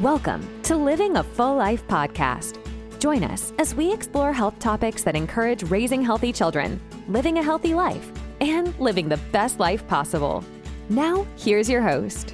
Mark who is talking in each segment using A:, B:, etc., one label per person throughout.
A: Welcome to Living a Full Life podcast. Join us as we explore health topics that encourage raising healthy children, living a healthy life, and living the best life possible. Now, here's your host.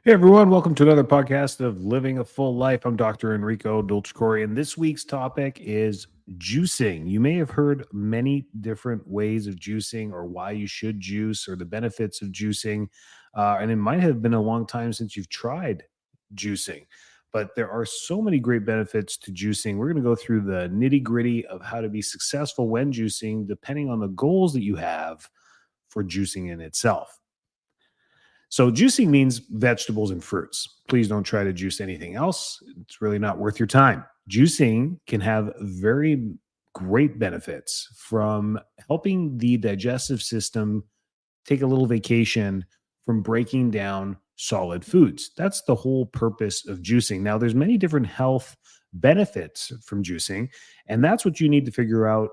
B: Hey everyone, welcome to another podcast of Living a Full Life. I'm Dr. Enrico Dolcecore, and this week's topic is juicing. You may have heard many different ways of juicing or why you should juice or the benefits of juicing, and it might have been a long time since you've tried juicing, but there are so many great benefits to juicing. We're going to go through the nitty-gritty of how to be successful when juicing, depending on the goals that you have for juicing in itself. So juicing means vegetables and fruits. Please don't try to juice anything else. It's really not worth your time. Juicing can have very great benefits from helping the digestive system take a little vacation from breaking down solid foods. That's the whole purpose of juicing. Now, there's many different health benefits from juicing, and that's what you need to figure out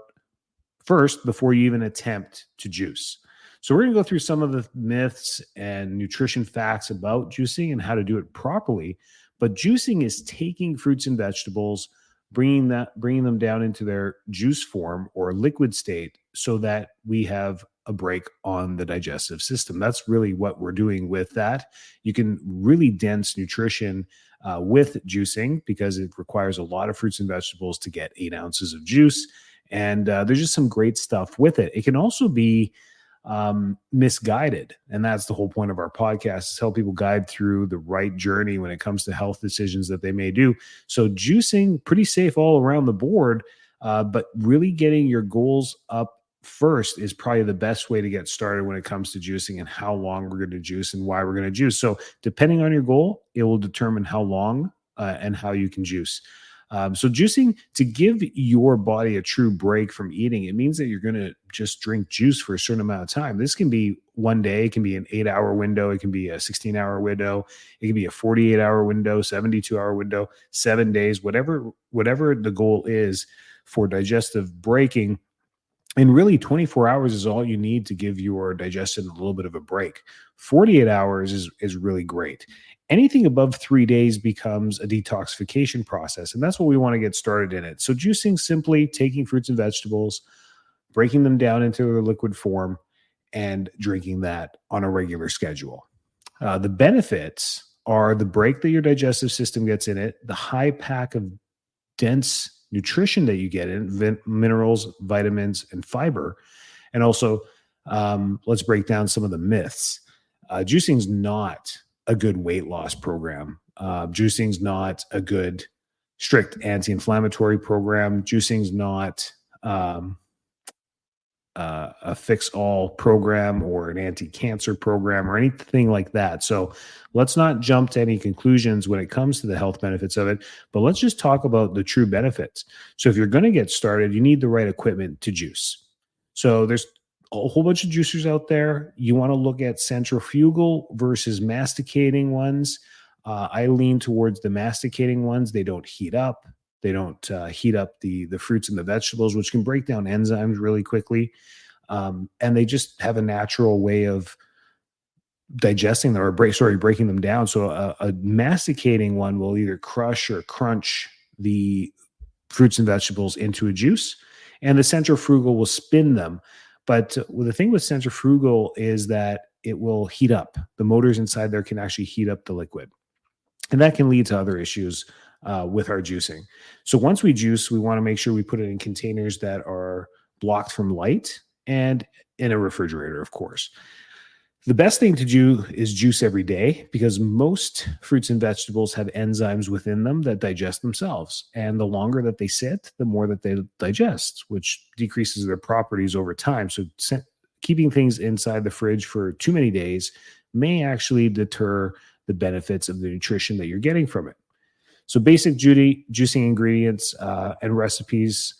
B: first before you even attempt to juice. So we're going to go through some of the myths and nutrition facts about juicing and how to do it properly. But juicing is taking fruits and vegetables, bringing them down into their juice form or liquid state so that we have a break on the digestive system. That's really what we're doing with that. You can really dense nutrition with juicing because it requires a lot of fruits and vegetables to get 8 ounces of juice. And there's just some great stuff with it. It can also be misguided. And that's the whole point of our podcast, is help people guide through the right journey when it comes to health decisions that they may do. So juicing, pretty safe all around the board, but really getting your goals up first is probably the best way to get started when it comes to juicing and how long we're going to juice and why we're going to juice. So depending on your goal, it will determine how long and how you can juice. So juicing, to give your body a true break from eating, it means that you're going to just drink juice for a certain amount of time. This can be one day, it can be an 8-hour window, it can be a 16-hour window, it can be a 48-hour window, 72-hour window, 7 days, whatever the goal is for digestive breaking. And really 24 hours is all you need to give your digestion a little bit of a break. 48 hours is really great. Anything above 3 days becomes a detoxification process, and that's what we want to get started in it. So juicing, simply taking fruits and vegetables, breaking them down into their liquid form, and drinking that on a regular schedule. The benefits are the break that your digestive system gets in it, the high pack of dense nutrition that you get in, minerals, vitamins, and fiber. And also, let's break down some of the myths. Juicing is not a good weight loss program. Juicing is not a good strict anti-inflammatory program. Juicing is not a fix-all program or an anti-cancer program or anything like that. So let's not jump to any conclusions when it comes to the health benefits of it, but let's just talk about the true benefits. So if you're going to get started, you need the right equipment to juice. So there's a whole bunch of juicers out there. You want to look at centrifugal versus masticating ones. I lean towards the masticating ones. They don't heat up. They don't heat up the fruits and the vegetables, which can break down enzymes really quickly. And they just have a natural way of digesting them or breaking them down. So a masticating one will either crush or crunch the fruits and vegetables into a juice, and the centrifugal will spin them. But the thing with centrifugal is that it will heat up. The motors inside there can actually heat up the liquid. And that can lead to other issues with our juicing. So once we juice, we want to make sure we put it in containers that are blocked from light and in a refrigerator, of course. The best thing to do is juice every day because most fruits and vegetables have enzymes within them that digest themselves. And the longer that they sit, the more that they digest, which decreases their properties over time. So keeping things inside the fridge for too many days may actually deter the benefits of the nutrition that you're getting from it. So basic juicing ingredients and recipes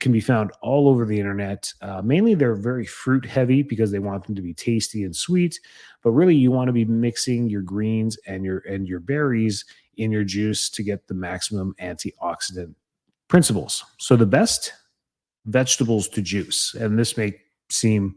B: can be found all over the internet. Mainly they're very fruit heavy because they want them to be tasty and sweet, but really you want to be mixing your greens and your berries in your juice to get the maximum antioxidant principles. So the best vegetables to juice, and this may seem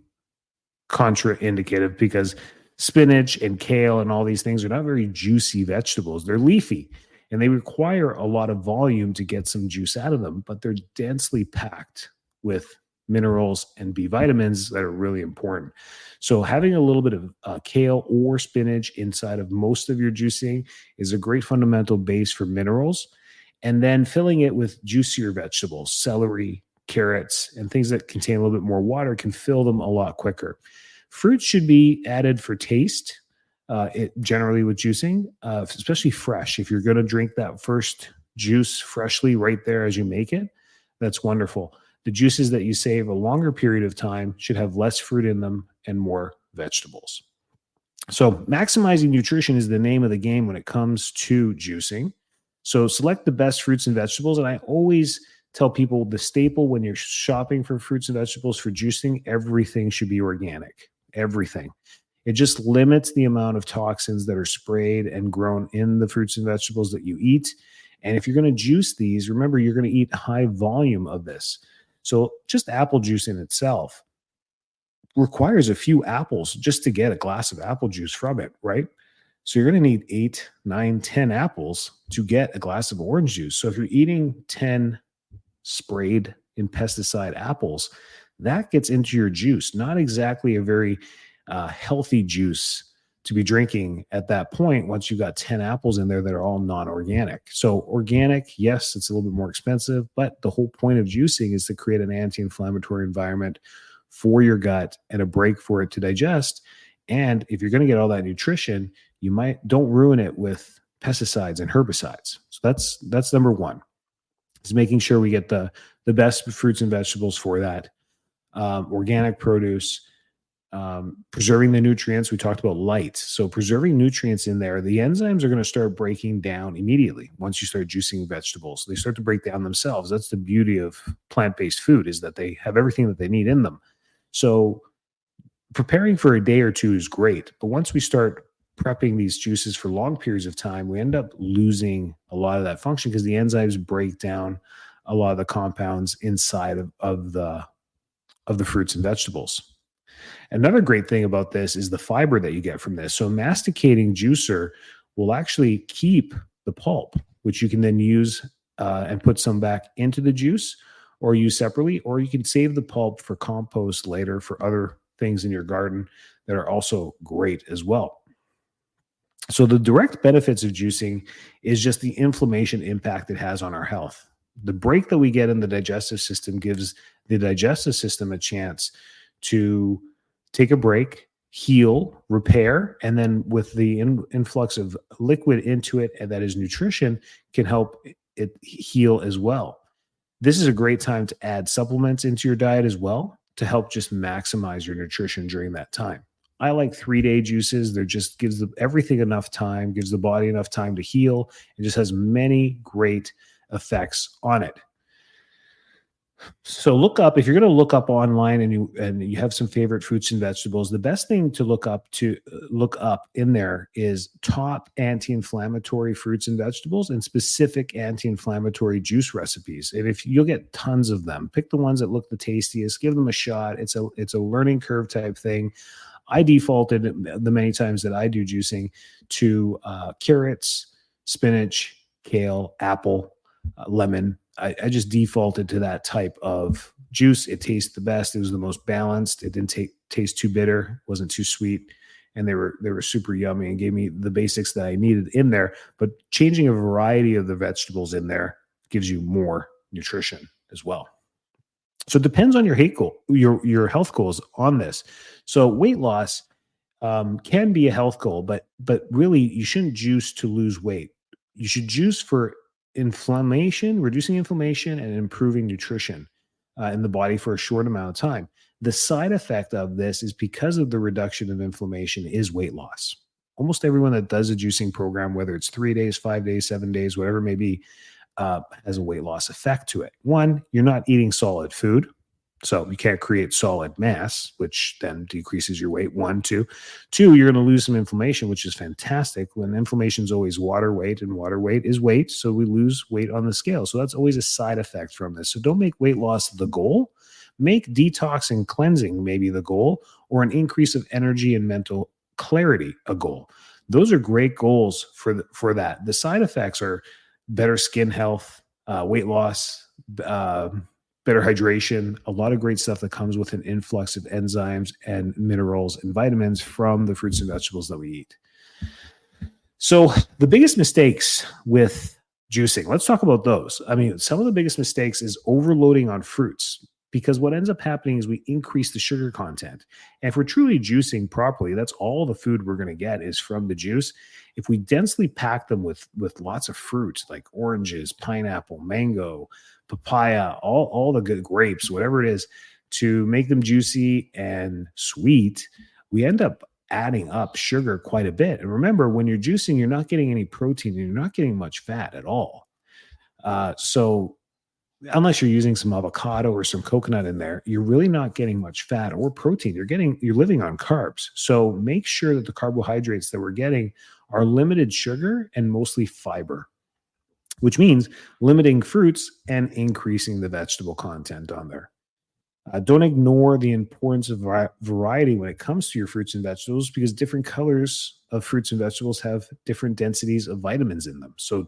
B: contraindicative because spinach and kale and all these things are not very juicy vegetables. They're leafy and they require a lot of volume to get some juice out of them, but they're densely packed with minerals and B vitamins that are really important. So having a little bit of kale or spinach inside of most of your juicing is a great fundamental base for minerals. And then filling it with juicier vegetables, celery, carrots, and things that contain a little bit more water can fill them a lot quicker. Fruits should be added for taste, generally with juicing, especially fresh. If you're going to drink that first juice freshly right there as you make it, that's wonderful. The juices that you save a longer period of time should have less fruit in them and more vegetables. So maximizing nutrition is the name of the game when it comes to juicing. So select the best fruits and vegetables. And I always tell people the staple when you're shopping for fruits and vegetables for juicing, everything should be organic. Everything. It just limits the amount of toxins that are sprayed and grown in the fruits and vegetables that you eat. And if you're going to juice these, remember, you're going to eat high volume of this. So just apple juice in itself requires a few apples just to get a glass of apple juice from it, right? So you're going to need 8, 9, 10 apples to get a glass of orange juice. So if you're eating 10 sprayed in pesticide apples, that gets into your juice. Not exactly a very healthy juice to be drinking at that point once you've got 10 apples in there that are all non-organic. So organic, yes, it's a little bit more expensive, but the whole point of juicing is to create an anti-inflammatory environment for your gut and a break for it to digest. And if you're going to get all that nutrition, don't ruin it with pesticides and herbicides. So that's number one, is making sure we get the best fruits and vegetables for that. Organic produce, preserving the nutrients. We talked about light. So preserving nutrients in there, the enzymes are going to start breaking down immediately once you start juicing vegetables. They start to break down themselves. That's the beauty of plant-based food, is that they have everything that they need in them. So preparing for a day or two is great. But once we start prepping these juices for long periods of time, we end up losing a lot of that function because the enzymes break down a lot of the compounds inside of the fruits and vegetables. Another great thing about this is the fiber that you get from this. So masticating juicer will actually keep the pulp, which you can then use and put some back into the juice or use separately, or you can save the pulp for compost later for other things in your garden that are also great as well. So the direct benefits of juicing is just the inflammation impact it has on our health. The break that we get in the digestive system gives the digestive system a chance to take a break, heal, repair, and then with the influx of liquid into it, and that is nutrition, can help it heal as well. This is a great time to add supplements into your diet as well to help just maximize your nutrition during that time. I like 3-day juices. There just gives everything enough time, gives the body enough time to heal, and just has many great effects on it. So look up, if you're going to look up online and you have some favorite fruits and vegetables, the best thing to look up in there is top anti-inflammatory fruits and vegetables and specific anti-inflammatory juice recipes. And if you'll get tons of them, pick the ones that look the tastiest, give them a shot. It's a learning curve type thing. I defaulted the many times that I do juicing to carrots, spinach, kale, apple, lemon. I just defaulted to that type of juice. It tastes the best. It was the most balanced. It didn't taste too bitter, wasn't too sweet, and they were super yummy and gave me the basics that I needed in there. But changing a variety of the vegetables in there gives you more nutrition as well. So it depends on your health goals on this. So weight loss can be a health goal, but really you shouldn't juice to lose weight. You should juice for inflammation, reducing inflammation, and improving nutrition in the body for a short amount of time. The side effect of this is because of the reduction of inflammation is weight loss. Almost everyone that does a juicing program, whether it's 3 days, 5 days, 7 days, whatever it may be, has a weight loss effect to it. One, you're not eating solid food, so you can't create solid mass, which then decreases your weight. 1, 2. 2, you're going to lose some inflammation, which is fantastic. When inflammation is always water weight, and water weight is weight, so we lose weight on the scale. So that's always a side effect from this. So don't make weight loss the goal, Make detox and cleansing maybe the goal, or an increase of energy and mental clarity a goal. Those are great goals for that. The side effects are better skin health, weight loss, uh, better hydration, a lot of great stuff that comes with an influx of enzymes and minerals and vitamins from the fruits and vegetables that we eat. So the biggest mistakes with juicing, let's talk about those. I mean, some of the biggest mistakes is overloading on fruits, because what ends up happening is we increase the sugar content. And if we're truly juicing properly, that's all the food we're going to get is from the juice. If we densely pack them with lots of fruit like oranges, pineapple, mango, papaya, all the good grapes, whatever it is, to make them juicy and sweet, we end up adding up sugar quite a bit. And remember, when you're juicing, you're not getting any protein and you're not getting much fat at all. So unless you're using some avocado or some coconut in there, you're really not getting much fat or protein. You're living on carbs. So make sure that the carbohydrates that we're getting are limited sugar and mostly fiber, which means limiting fruits and increasing the vegetable content on there. Don't ignore the importance of variety when it comes to your fruits and vegetables, because different colors of fruits and vegetables have different densities of vitamins in them. So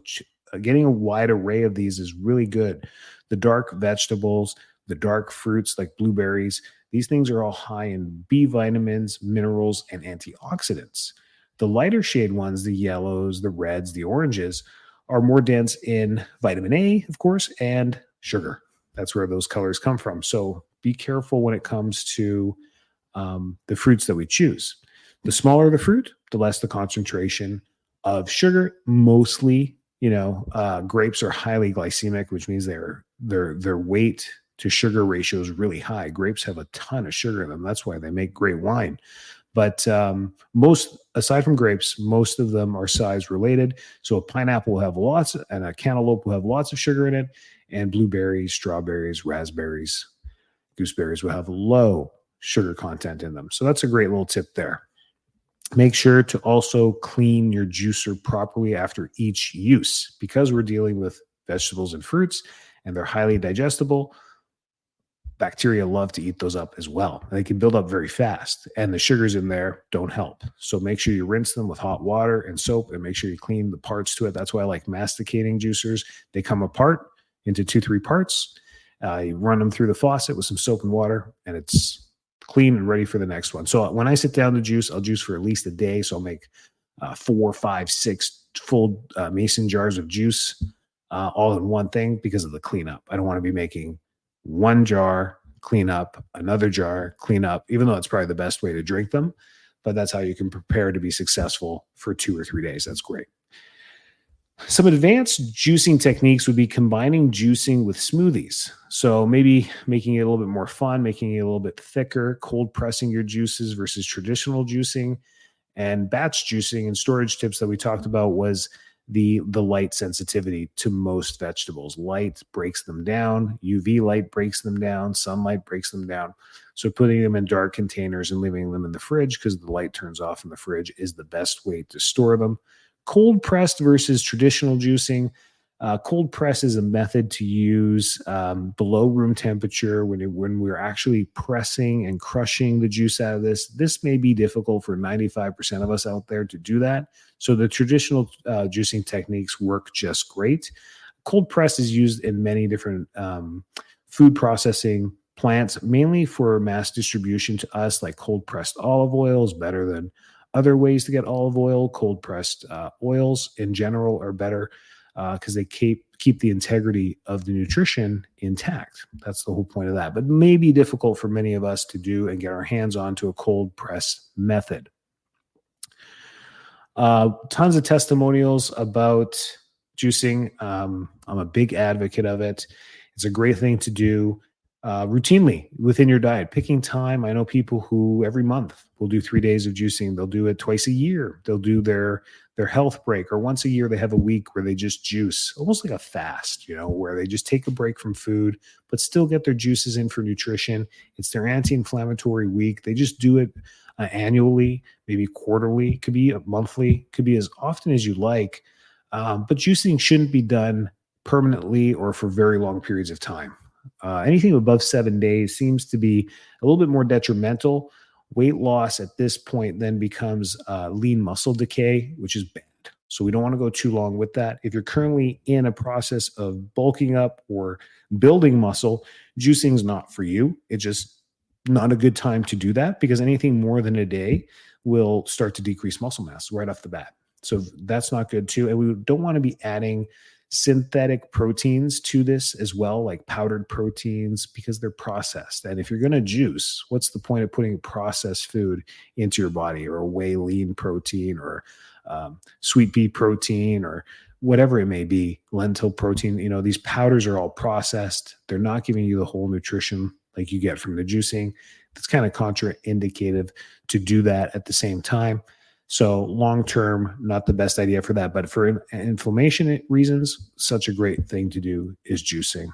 B: getting a wide array of these is really good. The dark vegetables, the dark fruits like blueberries, these things are all high in B vitamins, minerals, and antioxidants. The lighter shade ones, the yellows, the reds, the oranges, are more dense in vitamin A, of course, and sugar. That's where those colors come from. So be careful when it comes to the fruits that we choose. The smaller the fruit, the less the concentration of sugar. Mostly, grapes are highly glycemic, which means their weight to sugar ratio is really high. Grapes have a ton of sugar in them. That's why they make great wine. But aside from grapes, most of them are size related. So a pineapple will have lots, and a cantaloupe will have lots of sugar in it, and blueberries, strawberries, raspberries, gooseberries will have low sugar content in them. So that's a great little tip there. Make sure to also clean your juicer properly after each use, because we're dealing with vegetables and fruits and they're highly digestible. Bacteria love to eat those up as well. They can build up very fast, and the sugars in there don't help. So make sure you rinse them with hot water and soap, and make sure you clean the parts to it. That's why I like masticating juicers. They come apart into 2-3 parts. You run them through the faucet with some soap and water, and it's clean and ready for the next one. So when I sit down to juice, I'll juice for at least a day. So I'll make 4, 5, 6 full mason jars of juice all in one thing because of the cleanup. I don't want to be making one jar, clean up, another jar, clean up, even though it's probably the best way to drink them. But that's how you can prepare to be successful for 2 or 3 days. That's great. Some advanced juicing techniques would be combining juicing with smoothies. So maybe making it a little bit more fun, making it a little bit thicker, cold pressing your juices versus traditional juicing. And batch juicing and storage tips that we talked about was the light sensitivity to most vegetables. Light breaks them down, UV light breaks them down, sunlight breaks them down. So putting them in dark containers and leaving them in the fridge because the light turns off in the fridge is the best way to store them. Cold pressed versus traditional juicing. Cold press is a method to use below room temperature when we're actually pressing and crushing the juice out of this. This may be difficult for 95% of us out there to do that. So the traditional juicing techniques work just great. Cold press is used in many different food processing plants, mainly for mass distribution to us, like cold pressed olive oil is better than other ways to get olive oil. Cold pressed oils in general are better because they keep the integrity of the nutrition intact. That's the whole point of that. But may be difficult for many of us to do and get our hands on to a cold press method. Tons of testimonials about juicing. I'm a big advocate of it. It's a great thing to do routinely within your diet. Picking time. I know people who every month will do 3 days of juicing. They'll do it twice a year. They'll do their health break, or once a year they have a week where they just juice, almost like a fast, where they just take a break from food, but still get their juices in for nutrition. It's their anti-inflammatory week. They just do it annually, maybe quarterly, could be monthly, could be as often as you like. But juicing shouldn't be done permanently or for very long periods of time. Anything above 7 days seems to be a little bit more detrimental. Weight loss at this point then becomes lean muscle decay, which is bad. So we don't want to go too long with that. If you're currently in a process of bulking up or building muscle, juicing is not for you. It's just not a good time to do that because anything more than a day will start to decrease muscle mass right off the bat. So that's not good too. And we don't want to be adding synthetic proteins to this as well, like powdered proteins, because they're processed. And if you're going to juice, what's the point of putting processed food into your body, or a whey lean protein, or sweet pea protein, or whatever it may be, lentil protein? These powders are all processed. They're not giving you the whole nutrition like you get from the juicing. It's kind of contraindicative to do that at the same time. So long-term, not the best idea for that. But for inflammation reasons, such a great thing to do is juicing.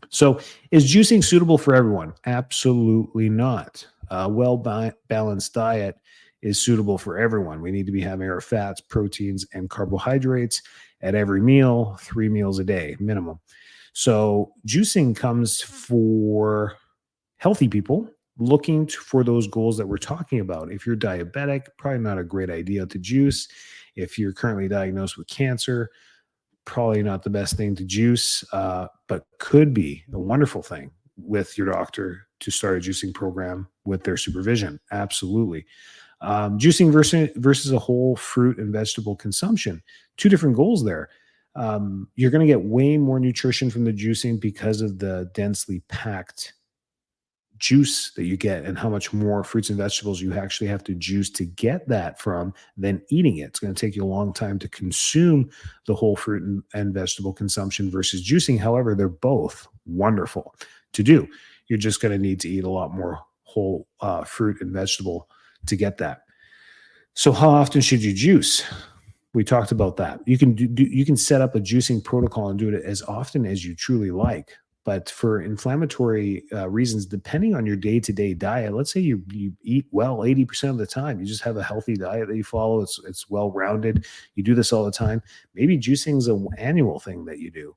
B: So is juicing suitable for everyone? Absolutely not. A well-balanced diet is suitable for everyone. We need to be having our fats, proteins, and carbohydrates at every meal, 3 meals a day minimum. So juicing comes for healthy people looking for those goals that we're talking about. If you're diabetic, probably not a great idea to juice. If you're currently diagnosed with cancer, probably not the best thing to juice, but could be a wonderful thing with your doctor to start a juicing program with their supervision. Absolutely. Juicing versus a whole fruit and vegetable consumption, two different goals there. You're going to get way more nutrition from the juicing because of the densely packed juice that you get and how much more fruits and vegetables you actually have to juice to get that from than eating it. It's going to take you a long time to consume the whole fruit and vegetable consumption versus juicing. However, they're both wonderful to do. You're just going to need to eat a lot more whole fruit and vegetable to get that. So how often should you juice? We talked about that. You can set up a juicing protocol and do it as often as you truly like. But for inflammatory reasons, depending on your day-to-day diet, let's say you eat well 80% of the time, you just have a healthy diet that you follow, it's well-rounded, you do this all the time, maybe juicing is an annual thing that you do.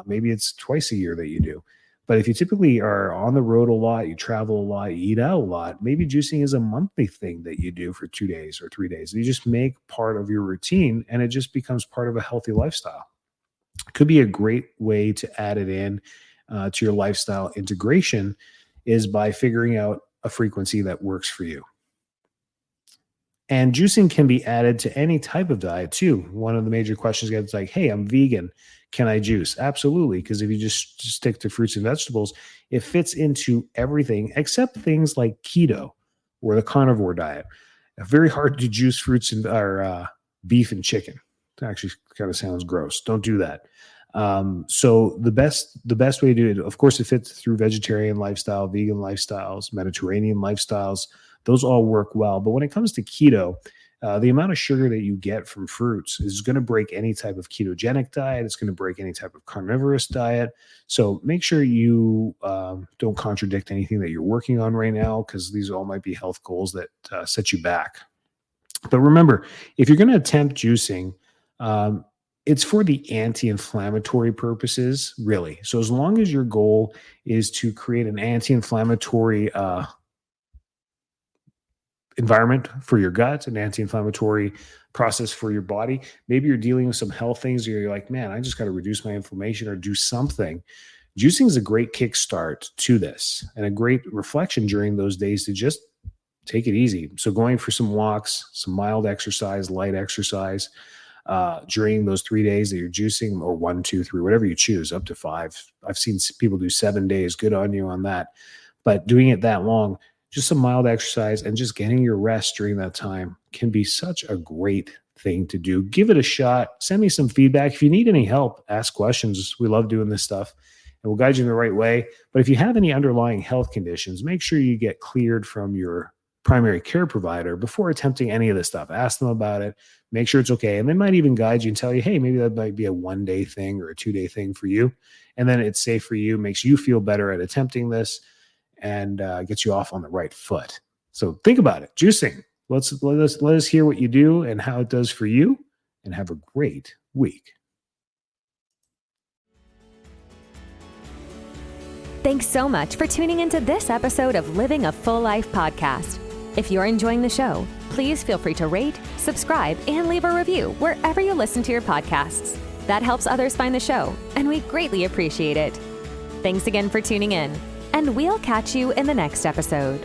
B: Maybe it's twice a year that you do. But if you typically are on the road a lot, you travel a lot, you eat out a lot, maybe juicing is a monthly thing that you do for 2 days or 3 days. You just make part of your routine and it just becomes part of a healthy lifestyle. It could be a great way to add it in to your lifestyle integration is by figuring out a frequency that works for you. And juicing can be added to any type of diet too. One of the major questions gets like, hey, I'm vegan. Can I juice? Absolutely. Because if you just stick to fruits and vegetables, it fits into everything except things like keto or the carnivore diet. Very hard to juice fruits and beef and chicken. It actually kind of sounds gross. Don't do that. So the best way to do it, of course, it fits through vegetarian lifestyle, vegan lifestyles, Mediterranean lifestyles. Those all work well. But when it comes to keto, the amount of sugar that you get from fruits is going to break any type of ketogenic diet. It's going to break any type of carnivorous diet. So make sure you don't contradict anything that you're working on right now, because these all might be health goals that set you back. But remember, if you're going to attempt juicing, it's for the anti-inflammatory purposes, really. So as long as your goal is to create an anti-inflammatory environment for your gut, an anti-inflammatory process for your body, maybe you're dealing with some health things, or you're like, man, I just got to reduce my inflammation or do something. Juicing is a great kickstart to this and a great reflection during those days to just take it easy. So going for some walks, some mild exercise, light exercise, during those 3 days that you're juicing, or 1, 2, 3, whatever you choose, up to 5. I've seen people do 7 days. Good on you on that. But doing it that long, just some mild exercise and just getting your rest during that time can be such a great thing to do. Give it a shot. Send me some feedback. If you need any help, ask questions. We love doing this stuff and we'll guide you in the right way. But if you have any underlying health conditions, make sure you get cleared from your primary care provider before attempting any of this stuff. Ask them about it, make sure it's okay. And they might even guide you and tell you, hey, maybe that might be a 1-day thing or a 2-day thing for you. And then it's safe for you, makes you feel better at attempting this, and gets you off on the right foot. So think about it. Juicing. Let us hear what you do and how it does for you, and have a great week.
A: Thanks so much for tuning into this episode of Living a Full Life podcast. If you're enjoying the show, please feel free to rate, subscribe, and leave a review wherever you listen to your podcasts. That helps others find the show, and we greatly appreciate it. Thanks again for tuning in, and we'll catch you in the next episode.